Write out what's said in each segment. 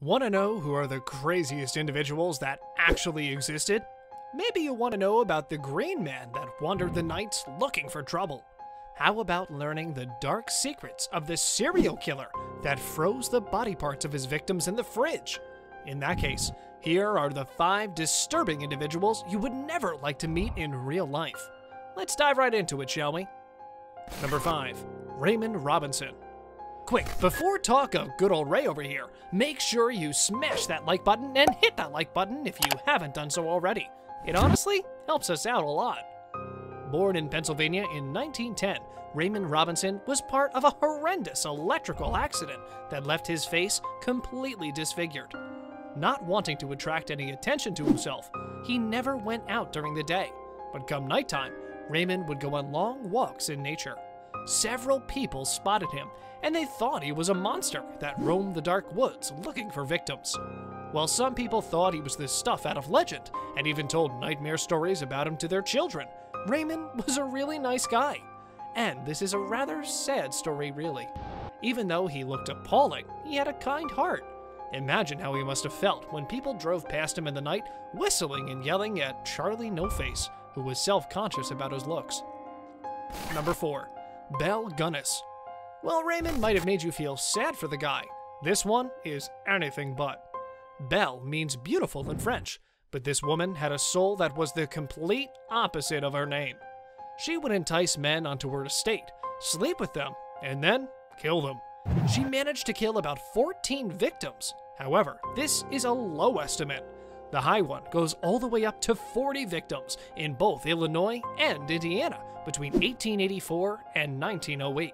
Want to know who are the craziest individuals that actually existed? Maybe you want to know about the Green Man that wandered the nights looking for trouble. How about learning the dark secrets of the serial killer that froze the body parts of his victims in the fridge? In that case, here are the 5 disturbing individuals you would never like to meet in real life. Let's dive right into it, shall we? Number 5. Raymond Robinson. Quick, before talk of good old Ray over here, make sure you smash that like button and hit that like button if you haven't done so already. It honestly helps us out a lot. Born in Pennsylvania in 1910, Raymond Robinson was part of a horrendous electrical accident that left his face completely disfigured. Not wanting to attract any attention to himself, he never went out during the day, but come nighttime, Raymond would go on long walks in nature. Several people spotted him, and they thought he was a monster that roamed the dark woods looking for victims. While some people thought he was the stuff out of legend, and even told nightmare stories about him to their children, Raymond was a really nice guy. And this is a rather sad story, really. Even though he looked appalling, he had a kind heart. Imagine how he must have felt when people drove past him in the night, whistling and yelling at Charlie No-Face, who was self-conscious about his looks. Number 4. Belle Gunness. Well, Raymond might have made you feel sad for the guy. This one is anything but. Belle means beautiful in French, but this woman had a soul that was the complete opposite of her name. She would entice men onto her estate, sleep with them, and then kill them. She managed to kill about 14 victims. However, this is a low estimate. The high one goes all the way up to 40 victims in both Illinois and Indiana between 1884 and 1908.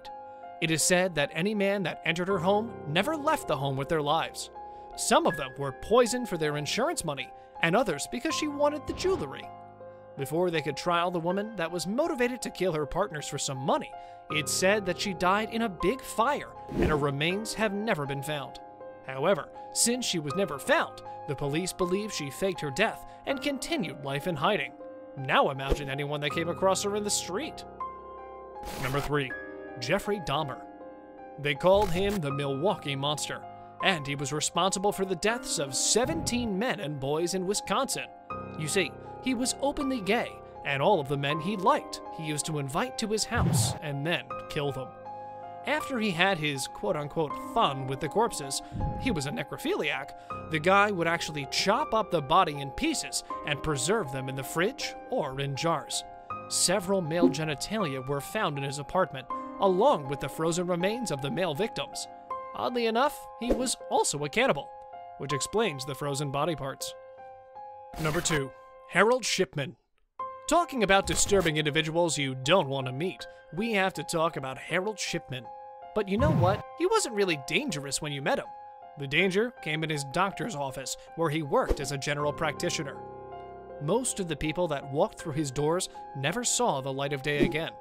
It is said that any man that entered her home never left the home with their lives. Some of them were poisoned for their insurance money, and others because she wanted the jewelry. Before they could trial the woman that was motivated to kill her partners for some money, it's said that she died in a big fire, and her remains have never been found. However, since she was never found, the police believe she faked her death and continued life in hiding. Now imagine anyone that came across her in the street. Number 3. Jeffrey Dahmer. They called him the Milwaukee Monster, and he was responsible for the deaths of 17 men and boys in Wisconsin. You see, he was openly gay, and all of the men he liked he used to invite to his house and then kill them. After he had his quote-unquote fun with the corpses, he was a necrophiliac, the guy would actually chop up the body in pieces and preserve them in the fridge or in jars. Several male genitalia were found in his apartment, along with the frozen remains of the male victims. Oddly enough, he was also a cannibal, which explains the frozen body parts. Number 2. Harold Shipman. Talking about disturbing individuals you don't want to meet, we have to talk about Harold Shipman. But you know what? He wasn't really dangerous when you met him. The danger came in his doctor's office, where he worked as a general practitioner. Most of the people that walked through his doors never saw the light of day again.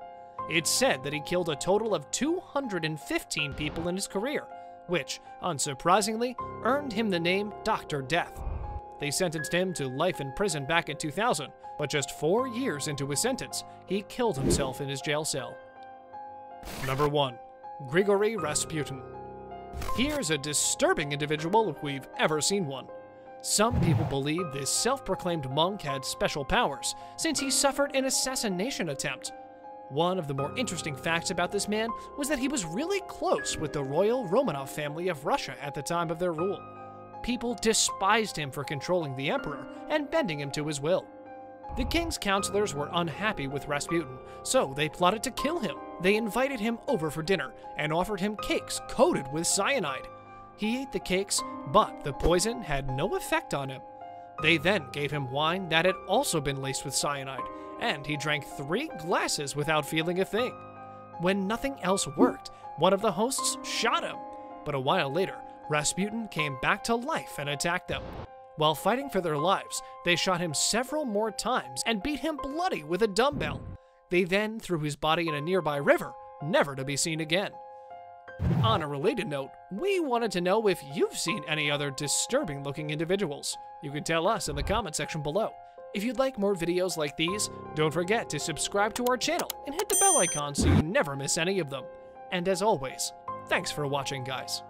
It's said that he killed a total of 215 people in his career, which, unsurprisingly, earned him the name Dr. Death. They sentenced him to life in prison back in 2000, but just 4 years into his sentence, he killed himself in his jail cell. Number 1. Grigori Rasputin. Here's a disturbing individual if we've ever seen one. Some people believe this self-proclaimed monk had special powers, since he suffered an assassination attempt. One of the more interesting facts about this man was that he was really close with the royal Romanov family of Russia at the time of their rule. People despised him for controlling the emperor and bending him to his will. The king's counselors were unhappy with Rasputin, so they plotted to kill him. They invited him over for dinner and offered him cakes coated with cyanide. He ate the cakes, but the poison had no effect on him. They then gave him wine that had also been laced with cyanide, and he drank 3 glasses without feeling a thing. When nothing else worked, one of the hosts shot him, but a while later, Rasputin came back to life and attacked them. While fighting for their lives, they shot him several more times and beat him bloody with a dumbbell. They then threw his body in a nearby river, never to be seen again. On a related note, we wanted to know if you've seen any other disturbing-looking individuals. You can tell us in the comment section below. If you'd like more videos like these, don't forget to subscribe to our channel and hit the bell icon so you never miss any of them. And as always, thanks for watching, guys.